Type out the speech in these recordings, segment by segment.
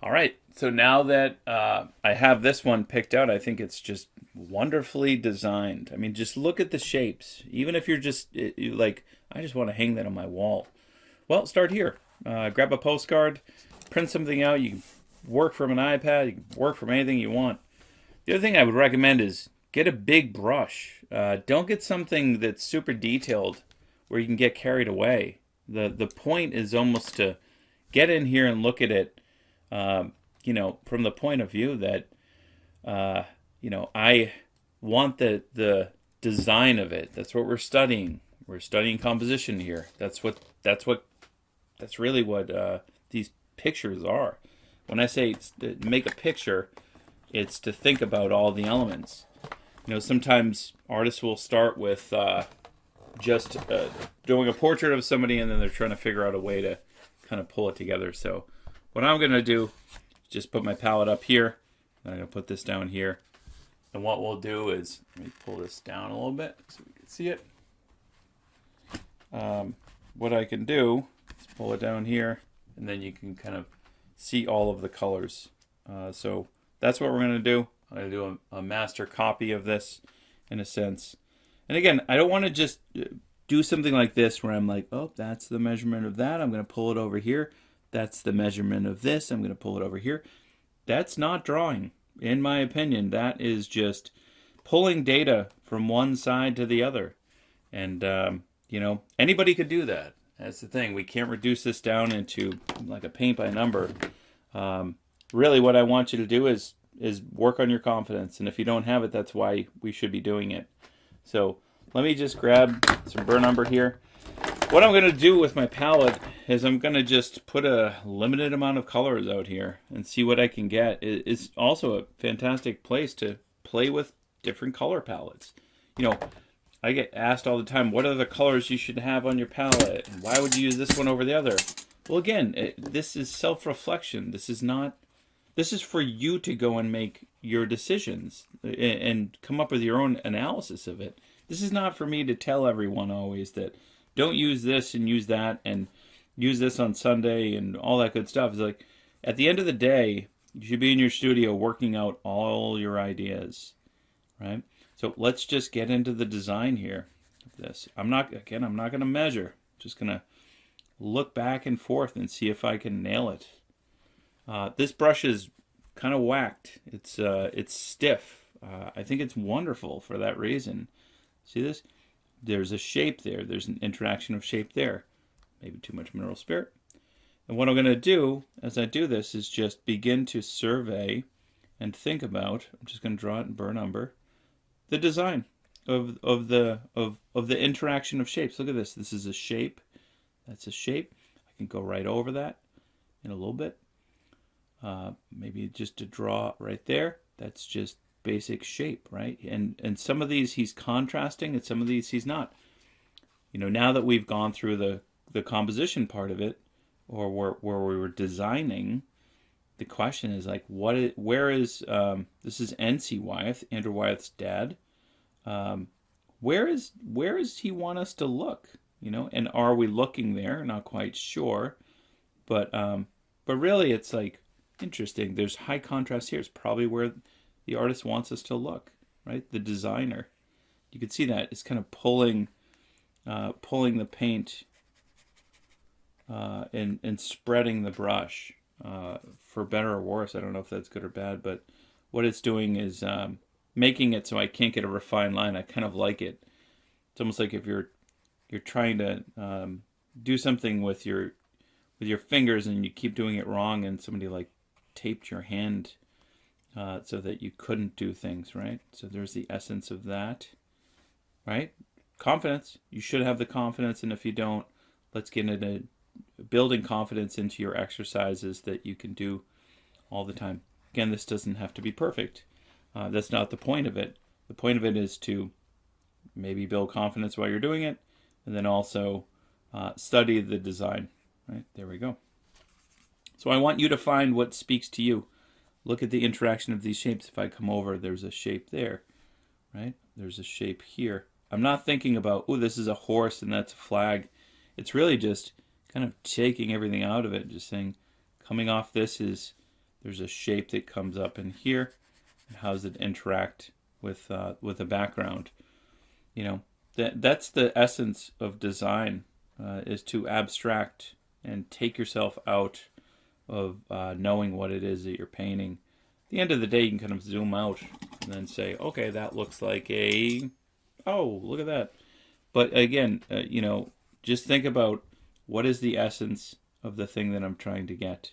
All right. So now that I have this one picked out, I think it's just wonderfully designed. I mean, just look at the shapes. Even if you're just like, I just want to hang that on my wall. Well, start here. Grab a postcard, print something out. You can work from an iPad. You can work from anything you want. The other thing I would recommend is get a big brush. Don't get something that's super detailed where you can get carried away. The point is almost to get in here and look at it, from the point of view that, I want the design of it. That's what we're studying. We're studying composition here. That's really what these pictures are. When I say make a picture, it's to think about all the elements. Sometimes artists will start with just doing a portrait of somebody, and then they're trying to figure out a way to kind of pull it together. So what I'm going to do is just put my palette up here. I'm going to put this down here. And what we'll do is, let me pull this down a little bit so we can see it. What I can do is pull it down here, and then you can kind of see all of the colors. So that's what we're going to do. I'm going to do a master copy of this in a sense. And again, I don't want to just do something like this where I'm like, oh, that's the measurement of that. I'm going to pull it over here. That's the measurement of this. I'm going to pull it over here. That's not drawing. In my opinion, that is just pulling data from one side to the other. And, anybody could do that. That's the thing. We can't reduce this down into like a paint by number. Really, what I want you to do is work on your confidence. And if you don't have it, that's why we should be doing it. So let me just grab some burn umber here. What I'm going to do with my palette is I'm going to just put a limited amount of colors out here and see what I can get. It's also a fantastic place to play with different color palettes. I get asked all the time, what are the colors you should have on your palette? And why would you use this one over the other? Well, again, this is self-reflection. This is for you to go and make your decisions and come up with your own analysis of it. This is not for me to tell everyone always that don't use this and use that and use this on Sunday and all that good stuff. It's like, at the end of the day, you should be in your studio working out all your ideas, right? So let's just get into the design here of this. I'm not going to measure. I'm just going to look back and forth and see if I can nail it. This brush is kind of whacked. It's stiff. I think it's wonderful for that reason. See this? There's a shape there. There's an interaction of shape there. Maybe too much mineral spirit. And what I'm going to do as I do this is just begin to survey and think about, I'm just going to draw it in burn umber, the design of the interaction of shapes. Look at this. This is a shape. That's a shape. I can go right over that in a little bit. Maybe just to draw right there. That's just basic shape, right? And some of these he's contrasting, and some of these he's not. Now that we've gone through the composition part of it, or where we were designing, the question is like, where is this is NC Wyeth, Andrew Wyeth's dad. Where is he want us to look? And are we looking there? Not quite sure, but really, it's like interesting. There's high contrast here. It's probably where the artist wants us to look, right? The designer. You can see that it's kind of pulling the paint and spreading the brush, for better or worse. I don't know if that's good or bad, but what it's doing is making it so I can't get a refined line. I kind of like it. It's almost like if you're trying to do something with your fingers and you keep doing it wrong, and somebody like taped your hand so that you couldn't do things, right? So there's the essence of that, right? Confidence. You should have the confidence, and if you don't, let's get into building confidence into your exercises that you can do all the time. Again, this doesn't have to be perfect. That's not the point of it. The point of it is to maybe build confidence while you're doing it, and then also study the design, right? There we go. So I want you to find what speaks to you. Look at the interaction of these shapes. If I come over, there's a shape there, right? There's a shape here. I'm not thinking about, oh, this is a horse and that's a flag. It's really just kind of taking everything out of it, just saying, coming off this is There's a shape that comes up in here, and how does it interact with the background? You know, that's the essence of design, is to abstract and take yourself out of knowing what it is that you're painting. At the end of the day, you can kind of zoom out and then say, okay, that looks like a, oh, look at that. But again, you know, just think about what is the essence of the thing that I'm trying to get.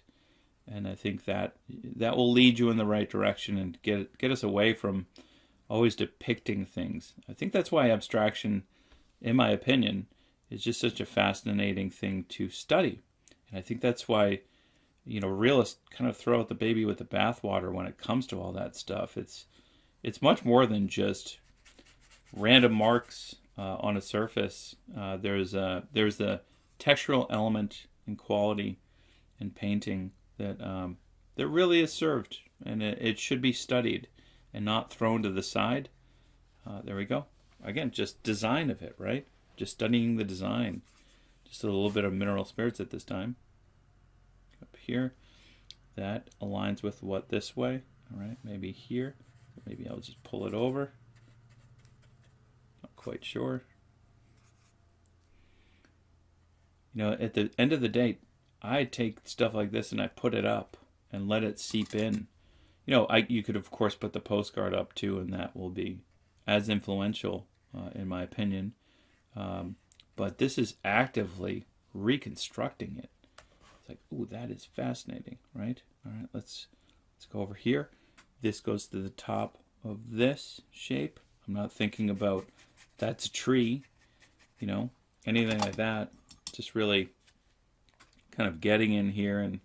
And I think that will lead you in the right direction and get us away from always depicting things. I think that's why abstraction, in my opinion, is just such a fascinating thing to study. And I think that's why, you know, realists kind of throw out the baby with the bathwater when it comes to all that stuff. It's much more than just random marks on a surface. There's a textural element and quality in painting that really is served, and it should be studied and not thrown to the side. There we go. Again, just design of it, right? Just studying the design. Just a little bit of mineral spirits at this time. Up here, that aligns with what this way. All right, maybe here. Maybe I'll just pull it over. Not quite sure. You know, at the end of the day, I take stuff like this and I put it up and let it seep in. You know, you could of course put the postcard up too, and that will be as influential, in my opinion. But this is actively reconstructing it. It's like, ooh, that is fascinating, right? All right, let's go over here. This goes to the top of this shape. I'm not thinking about that's a tree, you know, anything like that. Just really kind of getting in here and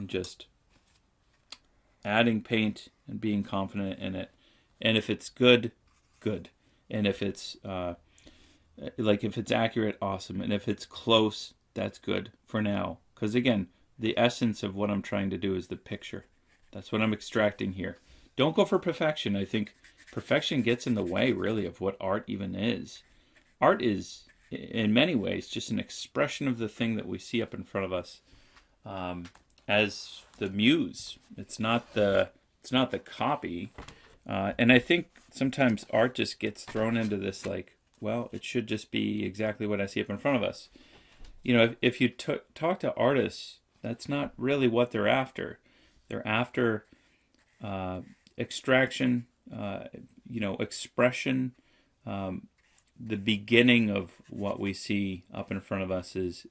just adding paint and being confident in it. And if it's good, good. And if it's if it's accurate, awesome. And if it's close, that's good for now. Because again, the essence of what I'm trying to do is the picture. That's what I'm extracting here. Don't go for perfection. I think perfection gets in the way, really, of what art even is. Art is, in many ways, just an expression of the thing that we see up in front of us, as the muse. It's not the copy. And I think sometimes art just gets thrown into this, like, well, it should just be exactly what I see up in front of us. You know, if you talk to artists, that's not really what they're after. They're after extraction, expression. The beginning of what we see up in front of us is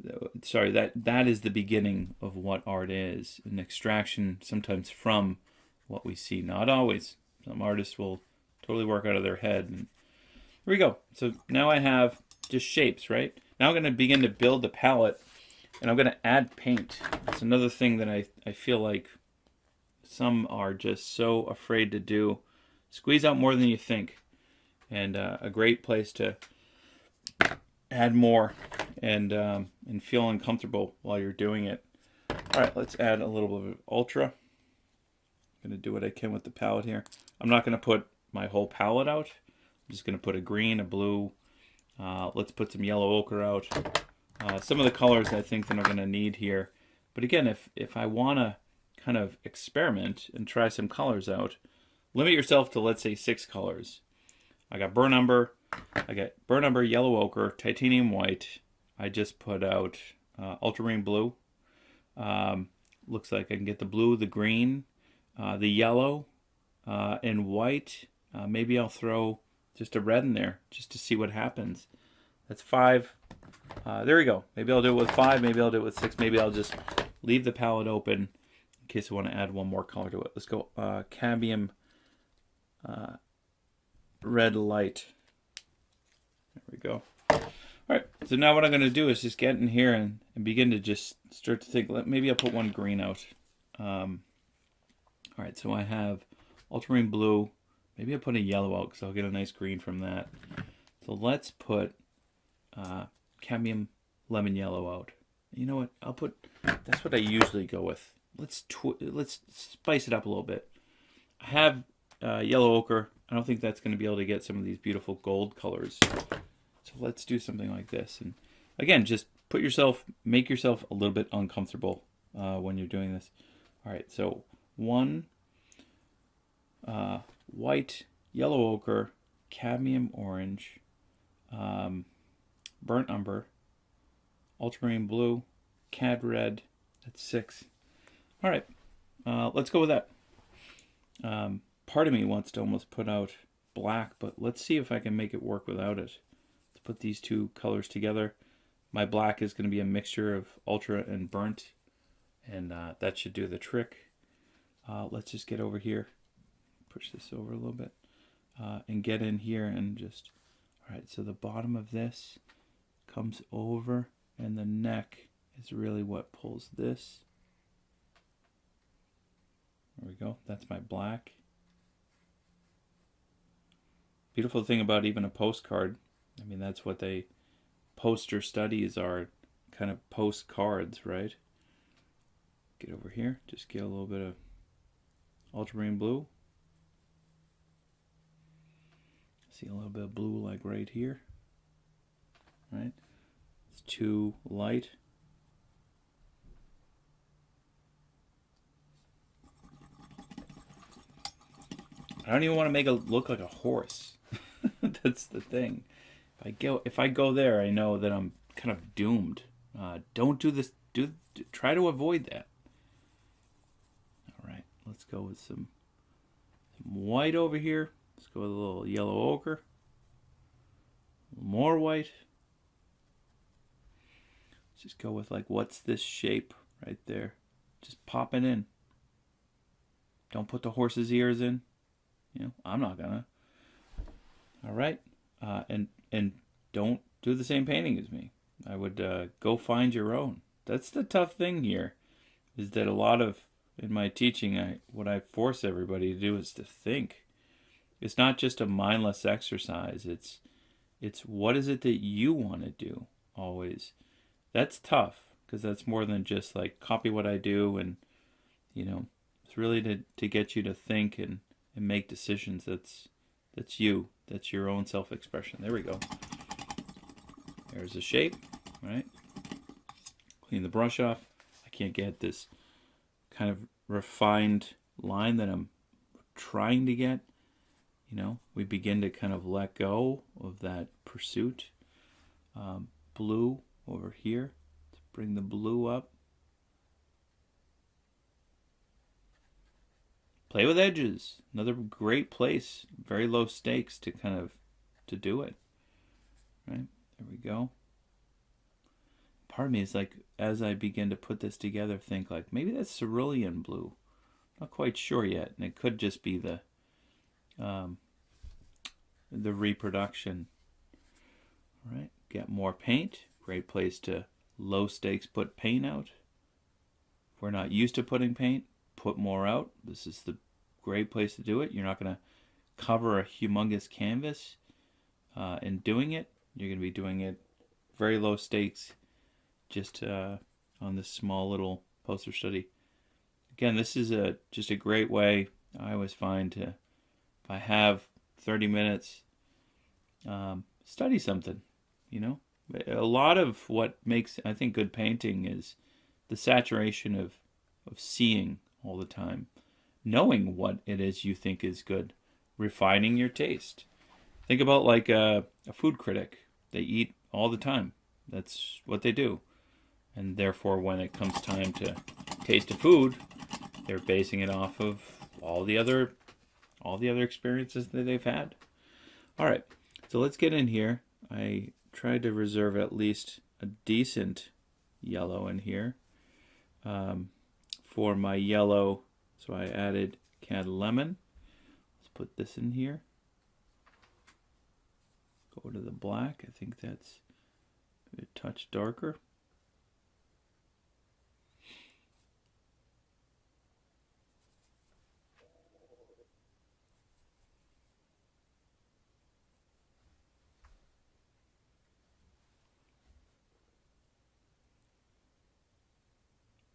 that is the beginning of what art is. An extraction sometimes from what we see, not always. Some artists will totally work out of their head. And here we go. So now I have just shapes, right? Now I'm going to begin to build the palette, and I'm going to add paint. That's another thing that I feel like some are just so afraid to do. Squeeze out more than you think. And a great place to add more and feel uncomfortable while you're doing it. All right, let's add a little bit of ultra. I'm going to do what I can with the palette here. I'm not going to put my whole palette out. I'm just going to put a green, a blue. Let's put some yellow ochre out. Some of the colors I think that I'm going to need here. But again, if I want to kind of experiment and try some colors out, limit yourself to, let's say, 6 colors. I got burnt umber, yellow ochre, titanium white. I just put out ultramarine blue. Looks like I can get the blue, the green, the yellow, and white. Maybe I'll throw just a red in there just to see what happens. That's 5. There we go. Maybe I'll do it with 5. Maybe I'll do it with 6. Maybe I'll just leave the palette open in case I want to add one more color to it. Let's go cadmium red light. There we go. All right, so now what I'm going to do is just get in here and begin to just start to think, maybe I'll put one green out. All right, so I have ultramarine blue. Maybe I'll put a yellow out because I'll get a nice green from that. So let's put cadmium lemon yellow out. You know what? That's what I usually go with. Let's spice it up a little bit. I have yellow ochre. I don't think that's going to be able to get some of these beautiful gold colors. So let's do something like this. And again, just make yourself a little bit uncomfortable when you're doing this. All right, so one white, yellow ochre, cadmium orange, burnt umber, ultramarine blue, cad red. That's 6. All right, let's go with that. Part of me wants to almost put out black, but let's see if I can make it work without it. Let's put these two colors together. My black is going to be a mixture of ultra and burnt, and that should do the trick. Let's just get over here, push this over a little bit, and get in here and just, all right, so the bottom of this comes over, and the neck is really what pulls this. There we go, that's my black. Beautiful thing about even a postcard, I mean, that's what poster studies are, kind of postcards, right? Get over here, just get a little bit of ultramarine blue. See a little bit of blue like right here, right? It's too light. I don't even want to make it look like a horse. That's the thing. If I go there, I know that I'm kind of doomed. Don't do this. Try to avoid that. All right, let's go with some white over here. Let's go with a little yellow ochre. More white. Let's just go with like, what's this shape right there? Just pop it in. Don't put the horse's ears in. You know, I'm not gonna. All right, and don't do the same painting as me. I would go find your own. That's the tough thing here, is that a lot of, in my teaching, what I force everybody to do is to think. It's not just a mindless exercise. It's what is it that you want to do always. That's tough, because that's more than just like copy what I do, and it's really to get you to think and make decisions. That's you. That's your own self-expression. There we go. There's the shape, right? Clean the brush off. I can't get this kind of refined line that I'm trying to get. We begin to kind of let go of that pursuit. Blue over here. Let's bring the blue up. Play with edges. Another great place. Very low stakes to do it. Right? There we go. Part of me is like, as I begin to put this together, think like, maybe that's cerulean blue. Not quite sure yet. And it could just be the reproduction. All right. Get more paint. Great place to low stakes put paint out. If we're not used to putting paint, put more out. This is the great place to do it. You're not going to cover a humongous canvas in doing it. You're going to be doing it very low stakes, just on this small little poster study. Again, this is just a great way, I always find, to, if I have 30 minutes, study something. A lot of what makes, I think, good painting is the saturation of seeing all the time, knowing what it is you think is good, refining your taste. Think about like a food critic. They eat all the time. That's what they do. And therefore, when it comes time to taste a food, they're basing it off of all the other experiences that they've had. All right, so let's get in here. I tried to reserve at least a decent yellow in here. For my yellow, so I added canned lemon. Let's put this in here. Go to the black. I think that's a touch darker.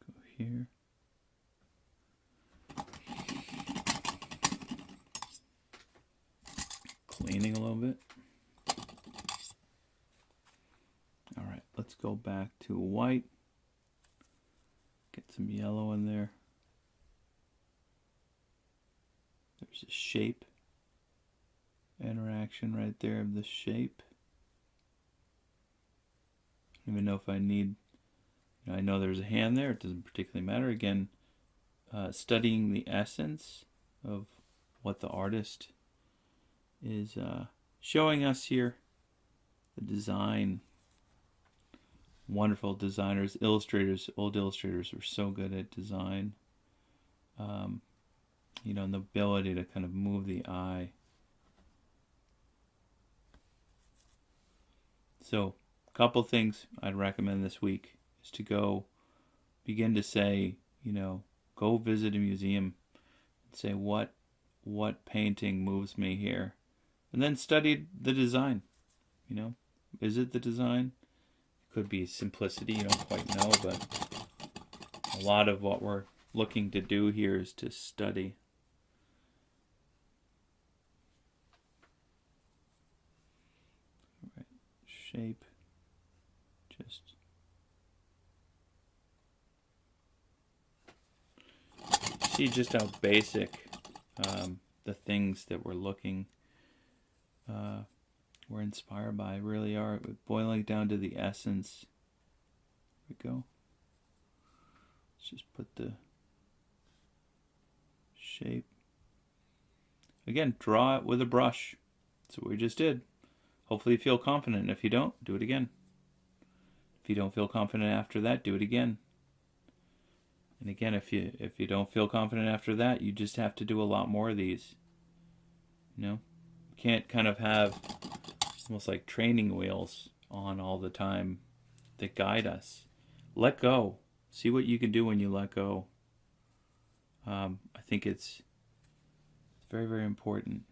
Go here. Cleaning a little bit. All right, let's go back to white. Get some yellow in there. There's a shape interaction right there of the shape. I don't even know if I need, I know there's a hand there, it doesn't particularly matter. Again, studying the essence of what the artist is showing us here. The design. Wonderful designers, illustrators, old illustrators were so good at design. And the ability to kind of move the eye. So, a couple things I'd recommend this week is to begin to say, go visit a museum and say what painting moves me here. And then study the design, visit the design. It could be simplicity, you don't quite know, but a lot of what we're looking to do here is to study. All right, shape, just see just how basic the things that we're inspired by really are, boiling down to the essence. There we go. Let's just put the shape. Again, draw it with a brush. That's what we just did. Hopefully you feel confident. If you don't, do it again. If you don't feel confident after that, do it again. And again, if you don't feel confident after that, you just have to do a lot more of these. You can't kind of have almost like training wheels on all the time that guide us. Let go. See what you can do when you let go. I think it's very, very important.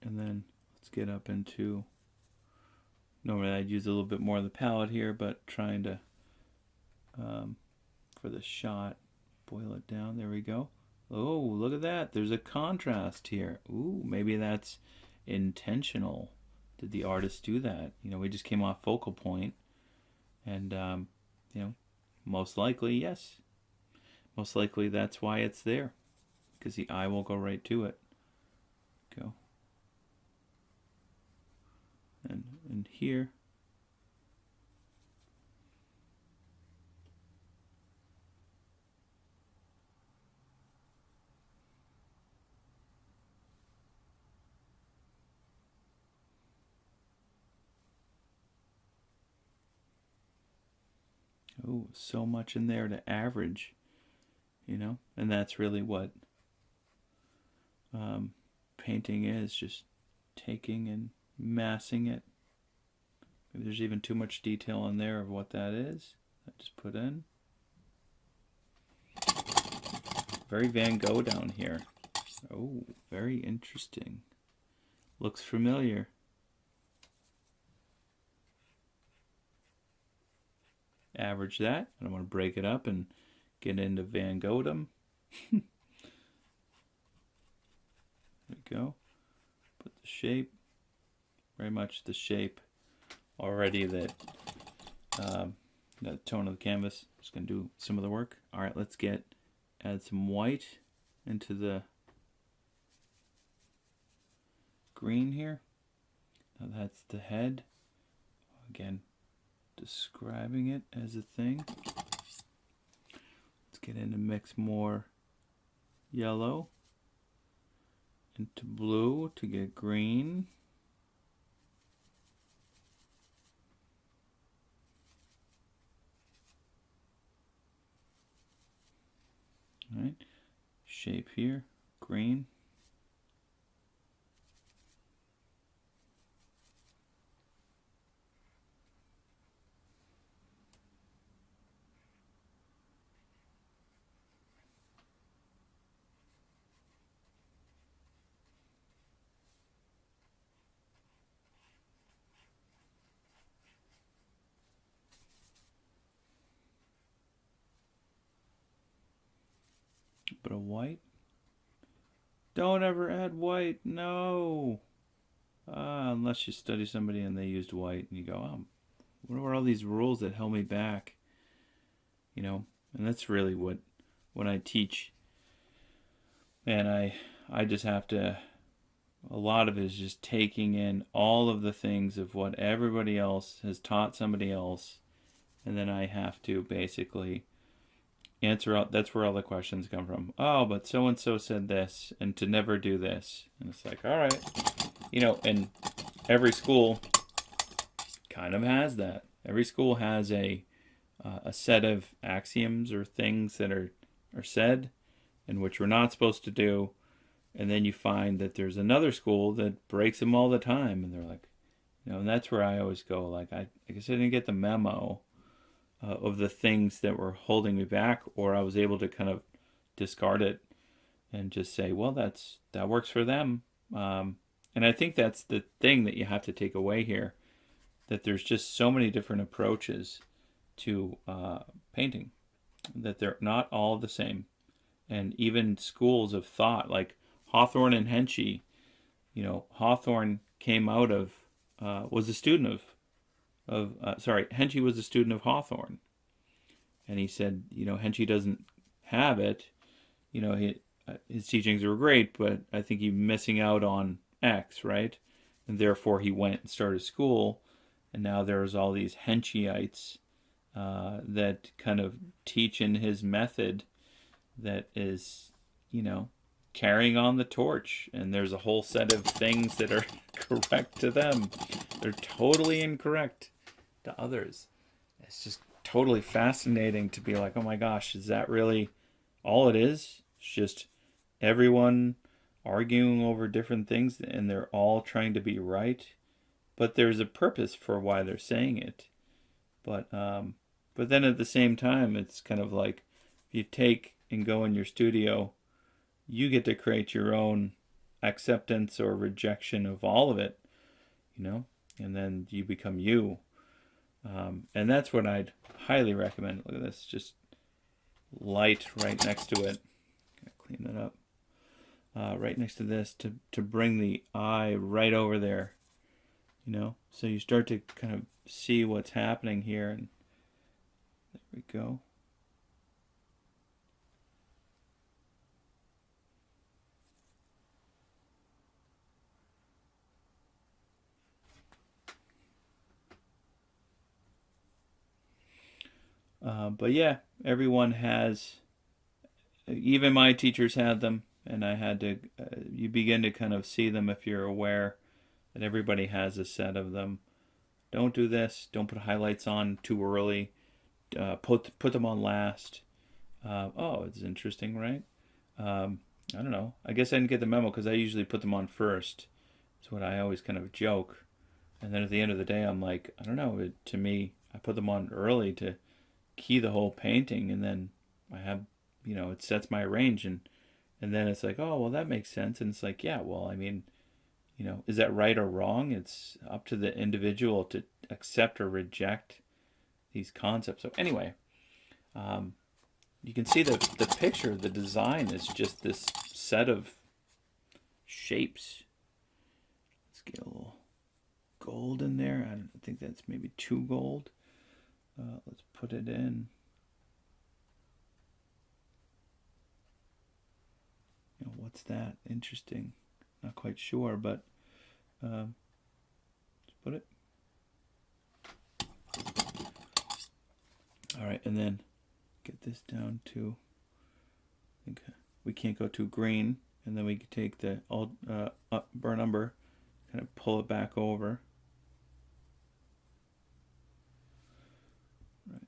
And then let's get up into, normally I'd use a little bit more of the palette here, but trying to, for the shot, boil it down. There we go. Oh, look at that. There's a contrast here. Ooh, maybe that's intentional. Did the artist do that? We just came off focal point. And, most likely, yes. Most likely that's why it's there. Because the eye will go right to it. Go. And here, oh, so much in there to average, and that's really what painting is, just taking and massing it. Maybe there's even too much detail in there of what that is. I just put in. Very Van Gogh down here. Oh, very interesting. Looks familiar. Average that. I don't want to break it up and get into Van Goghdom. There we go. Put the shape. Very much the shape already that the tone of the canvas. Just going to do some of the work. All right, let's add some white into the green here. Now that's the head. Again, describing it as a thing. Let's get in to mix more yellow into blue to get green. All right, shape here, green. bit of white. Don't ever add white. No. Unless you study somebody and they used white and you go, oh, what were all these rules that held me back? You know, and that's really what when I teach. And I just have to, a lot of it is just taking in all of the things of what everybody else has taught somebody else. And then I have to basically answer out. That's where all the questions come from. Oh, but so and so said this, and to never do this. And it's like, all right, you know. And every school kind of has that. Every school has a set of axioms or things that are said, and which we're not supposed to do. And then you find that there's another school that breaks them all the time, and they're like, you know. And that's where I always go. Like I guess I didn't get the memo of the things that were holding me back, or I was able to kind of discard it and just say, well, that works for them. And I think that's the thing that you have to take away here, that there's just so many different approaches to painting, that they're not all the same. And even schools of thought, like Hawthorne and Henschel, you know, Hawthorne came out of, was a student Henschel was a student of Hawthorne. And he said, you know, Henschel doesn't have it. You know, his teachings were great, but I think he's missing out on X, right? And therefore he went and started school. And now there's all these Henschelites that kind of teach in his method that is, you know, carrying on the torch. And there's a whole set of things that are correct to them. They're totally incorrect to others. It's just totally fascinating to be like, oh my gosh, is that really all it is? It's just everyone arguing over different things and they're all trying to be right, but there's a purpose for why they're saying it. But then at the same time, it's kind of like if you take and go in your studio, you get to create your own acceptance or rejection of all of it, you know, and then you become you. And that's what I'd highly recommend. Look at this, just light right next to it. Gotta clean that up. Right next to this to bring the eye right over there, you know. So you start to kind of see what's happening here, and there we go. But yeah, everyone has, even my teachers had them, and I had to, you begin to kind of see them if you're aware that everybody has a set of them. Don't do this, don't put highlights on too early, put them on last. Oh, it's interesting, right? I don't know. I guess I didn't get the memo because I usually put them on first. That's what I always kind of joke. And then at the end of the day, I'm like, I don't know, to me, I put them on early to key the whole painting, and then I have, you know, it sets my range, and then it's like, oh, well, that makes sense. And it's like, yeah, well, I mean, you know, is that right or wrong? It's up to the individual to accept or reject these concepts. So anyway, you can see the picture, the design is just this set of shapes. Let's get a little gold in there. I think that's maybe too gold. Let's put it in. You know, what's that? Interesting. Not quite sure, but let's put it. All right, and then get this down to, I think we can't go too green, and then we can take the burn umber, kind of pull it back over. Right.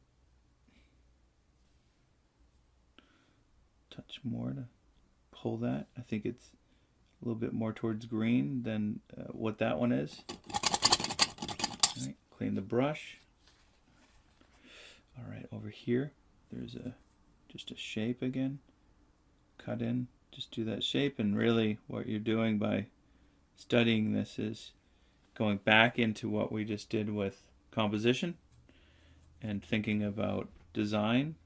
Touch more to pull that. I think it's a little bit more towards green than what that one is. All right, clean the brush. All right, over here, there's just a shape again. Cut in, just do that shape, and really what you're doing by studying this is going back into what we just did with composition and thinking about design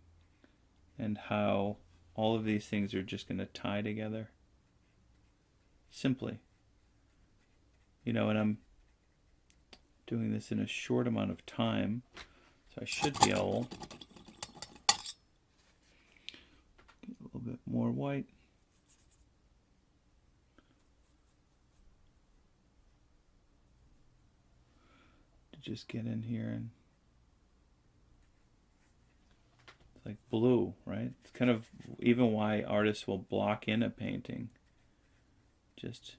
and how all of these things are just going to tie together. Simply. You know, and I'm doing this in a short amount of time, so I should be able to get a little bit more white. To just get in here and it's like blue, right? It's kind of even why artists will block in a painting. Just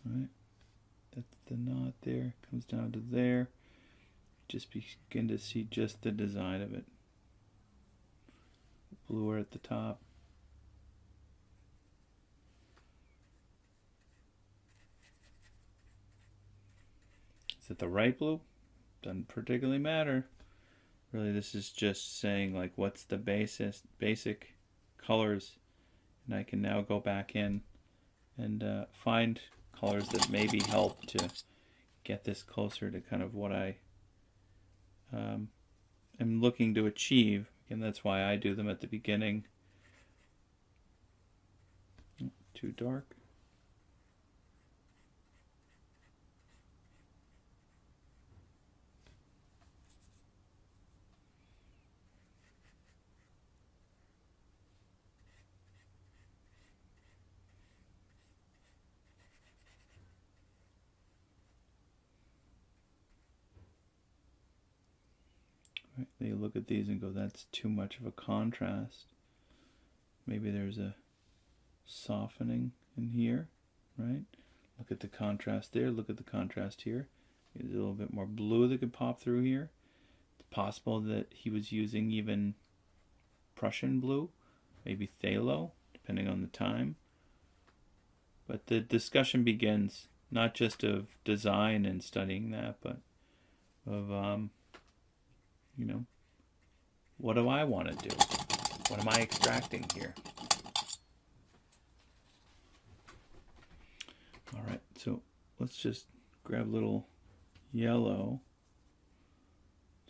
right, that's the knot there, comes down to there. Just begin to see just the design of it. Bluer at the top. Is it the right blue? Doesn't particularly matter. Really, this is just saying like what's the basic colors, and I can now go back in and find colors that maybe help to get this closer to kind of what I am looking to achieve, and that's why I do them at the beginning. Too dark. Right, they look at these and go, that's too much of a contrast. Maybe there's a softening in here, right? Look at the contrast there, look at the contrast here. There's a little bit more blue that could pop through here. It's possible that he was using even Prussian blue, maybe phthalo, depending on the time. But the discussion begins not just of design and studying that, but of you know, what do I want to do? What am I extracting here? All right, so let's just grab a little yellow.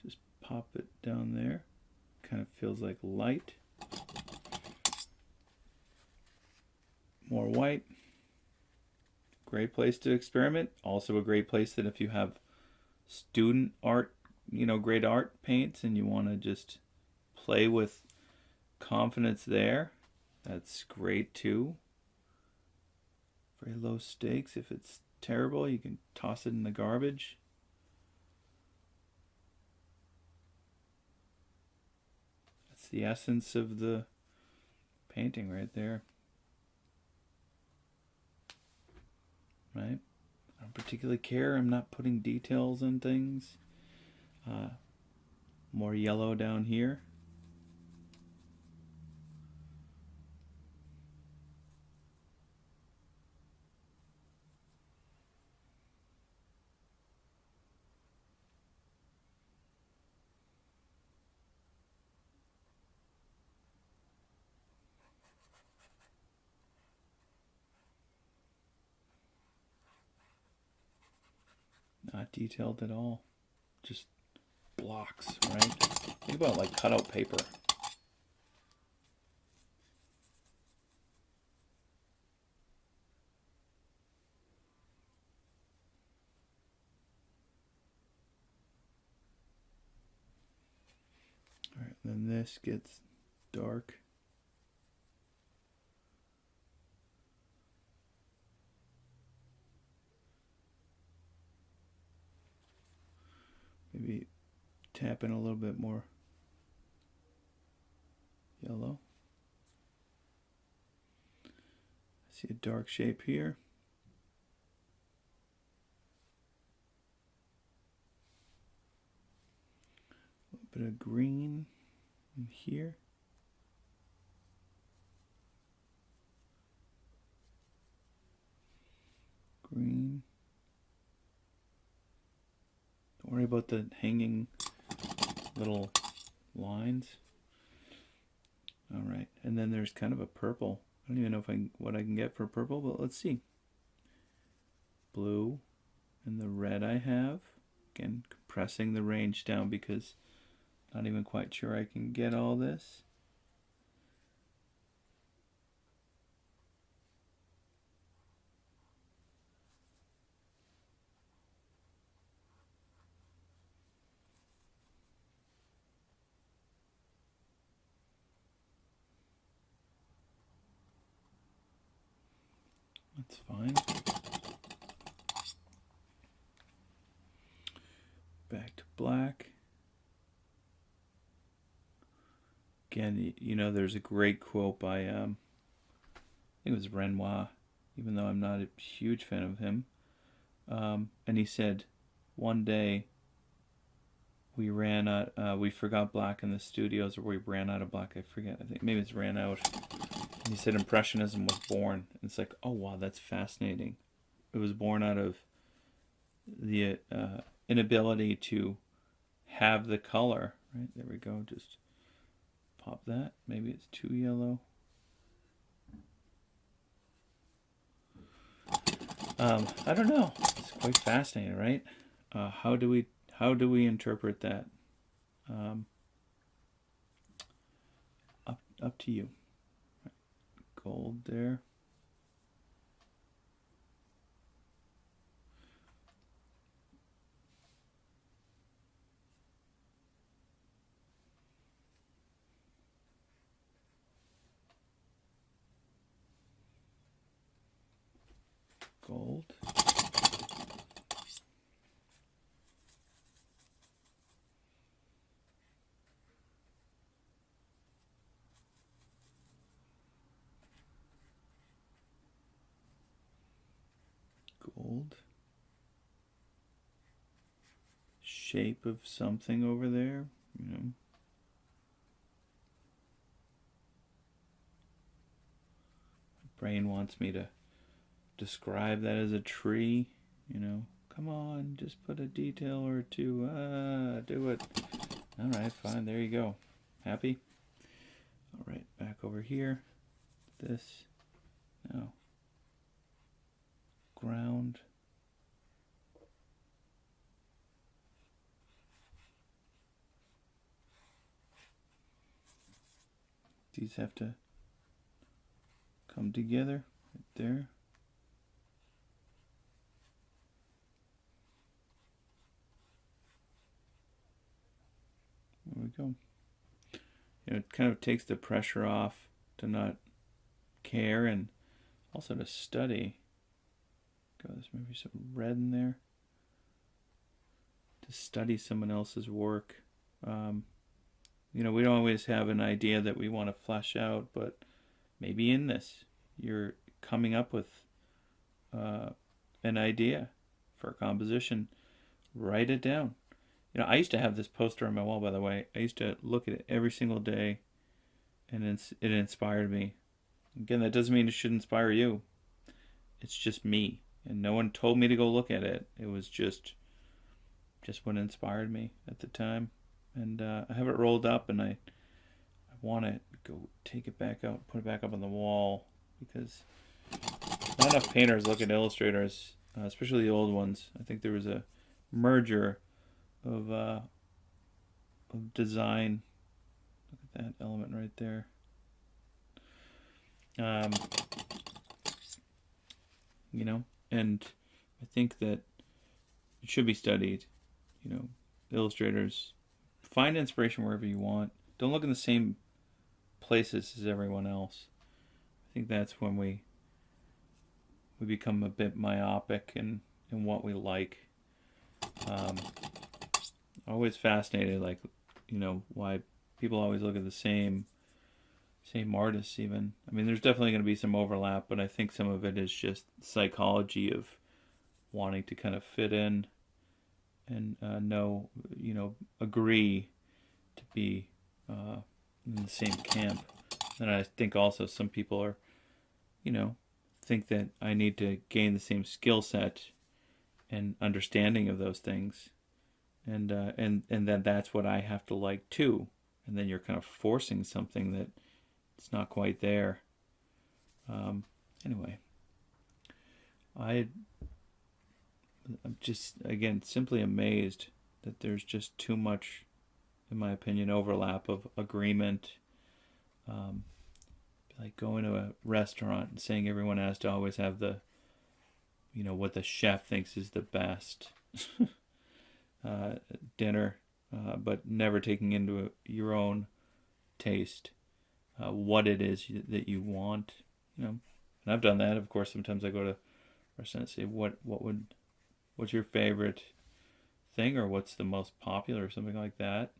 Just pop it down there. Kind of feels like light. More white. Great place to experiment. Also a great place that if you have student art, you know, great art paints and you want to just play with confidence there, that's great too. Very low stakes. If it's terrible, you can toss it in the garbage. That's the essence of the painting right there. Right? I don't particularly care. I'm not putting details on things. More yellow down here. Not detailed at all. Just blocks, right? Think about like cutout paper. All right, then this gets dark. Maybe tap in a little bit more yellow. I see a dark shape here. A little bit of green in here. Green. Don't worry about the hanging little lines. All right, and then there's kind of a purple I don't even know what I can get for purple, but let's see. Blue and the red I have. Again, compressing the range down because I'm not even quite sure I can get all this. That's fine. Back to black. Again, you know, there's a great quote by, I think it was Renoir, even though I'm not a huge fan of him. And he said, one day we forgot black in the studios, or we ran out of black. I forget. I think maybe it's ran out. And he said Impressionism was born. And it's like, oh wow, that's fascinating. It was born out of the inability to have the color. Right, there we go. Just pop that. Maybe it's too yellow. I don't know. It's quite fascinating, right? How do we interpret that? Up to you. Gold there. Gold. Gold. Shape of something over there, you know. My brain wants me to describe that as a tree, you know. Come on, just put a detail or two. Do it. All right, fine. There you go. Happy? All right, back over here. This. Now. Ground. These have to come together right there. There we go. You know, it kind of takes the pressure off to not care and also to study. There's maybe some red in there. To study someone else's work. You know, we don't always have an idea that we want to flesh out, but maybe in this, you're coming up with an idea for a composition. Write it down. You know, I used to have this poster on my wall, by the way. I used to look at it every single day, and it inspired me. Again, that doesn't mean it should inspire you. It's just me. And no one told me to go look at it. It was just what inspired me at the time. And I have it rolled up, and I want to go take it back out, put it back up on the wall, because not enough painters look at illustrators, especially the old ones. I think there was a merger of design. Look at that element right there. You know, and I think that it should be studied. You know, illustrators, find inspiration wherever you want. Don't look in the same places as everyone else. I think that's when we become a bit myopic in what we like. Always fascinated, like, you know, why people always look at the same artists even. I mean, there's definitely going to be some overlap, but I think some of it is just psychology of wanting to kind of fit in and agree to be in the same camp. And I think also some people are, you know, think that I need to gain the same skill set and understanding of those things, and then that's what I have to like too. And then you're kind of forcing something that it's not quite there. Anyway, I'm just, again, simply amazed that there's just too much, in my opinion, overlap of agreement. Like going to a restaurant and saying everyone has to always have the, what the chef thinks is the best dinner, but never taking into your own taste what it is that you want. And I've done that. Of course, sometimes I go to a restaurant and say, what's your favorite thing, or what's the most popular, or something like that.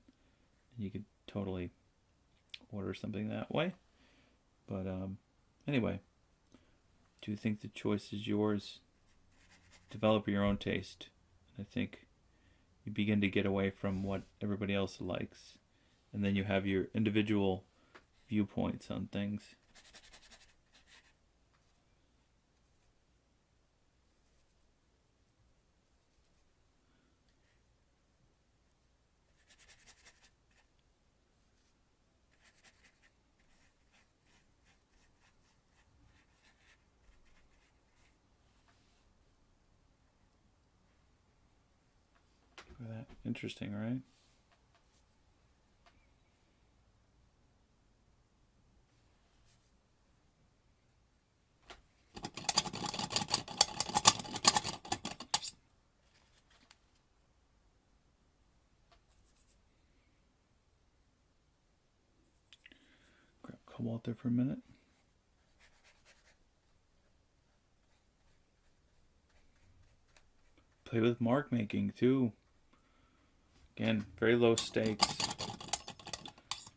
And you could totally order something that way. But anyway, do you think the choice is yours? Develop your own taste. I think you begin to get away from what everybody else likes, and then you have your individual viewpoints on things. That interesting, right? Grab Cobalt there for a minute. Play with mark making too. Again, very low stakes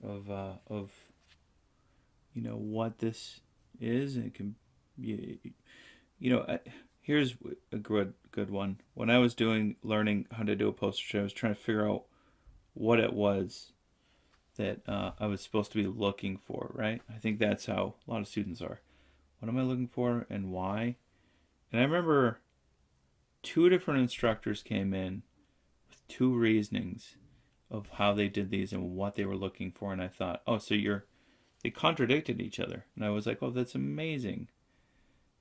of what this is. It can be, here's a good one. When I was learning how to do a poster show, I was trying to figure out what it was that I was supposed to be looking for, right? I think that's how a lot of students are. What am I looking for and why? And I remember 2 different instructors came in with 2 reasonings of how they did these and what they were looking for. And I thought, oh, so they contradicted each other. And I was like, oh, that's amazing.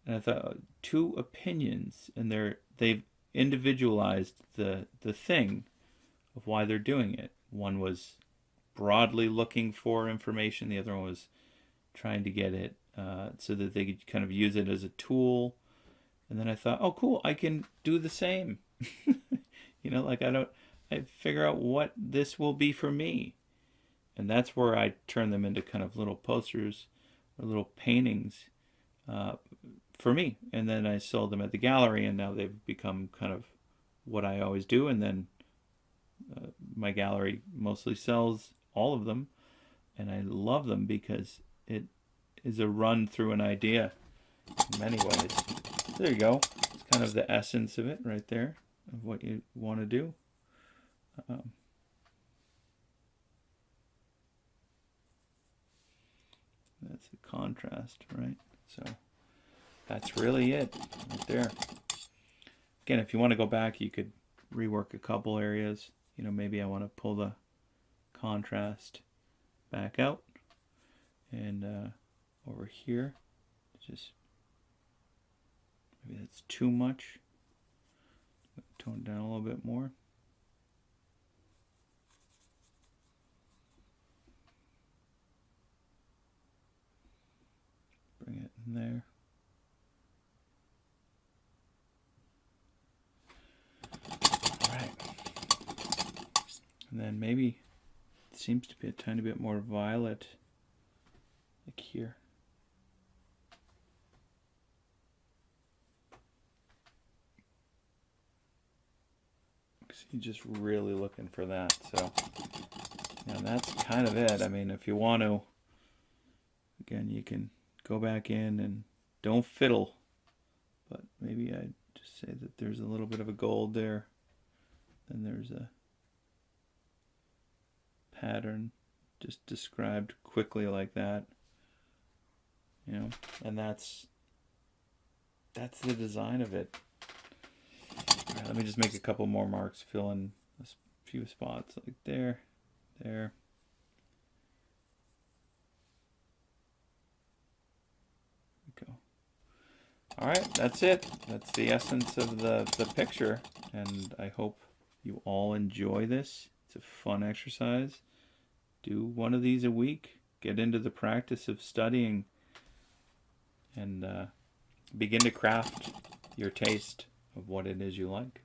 And I thought, 2 opinions, and they've individualized the thing of why they're doing it. One was broadly looking for information. The other one was trying to get it so that they could kind of use it as a tool. And then I thought, oh, cool, I can do the same. I figure out what this will be for me. And that's where I turn them into kind of little posters or little paintings for me. And then I sold them at the gallery, and now they've become kind of what I always do. And then my gallery mostly sells all of them. And I love them because it is a run through an idea in many ways. There you go. It's kind of the essence of it right there, of what you want to do. That's the contrast, right? So that's really it right there. Again, if you want to go back, you could rework a couple areas. Maybe I want to pull the contrast back out, and over here, just maybe that's too much. Tone it down a little bit more. Bring it in there. All right. And then maybe it seems to be a tiny bit more violet, like here. You're just really looking for that. So, that's kind of it. I mean, if you want to, again, you can go back in and don't fiddle. But maybe I just say that there's a little bit of a gold there. Then there's a pattern just described quickly like that. And that's the design of it. Right, let me just make a couple more marks, fill in a few spots like there. Okay. All right, that's it. That's the essence of the picture, and I hope you all enjoy this. It's a fun exercise. Do one of these a week. Get into the practice of studying and begin to craft your taste of what it is you like.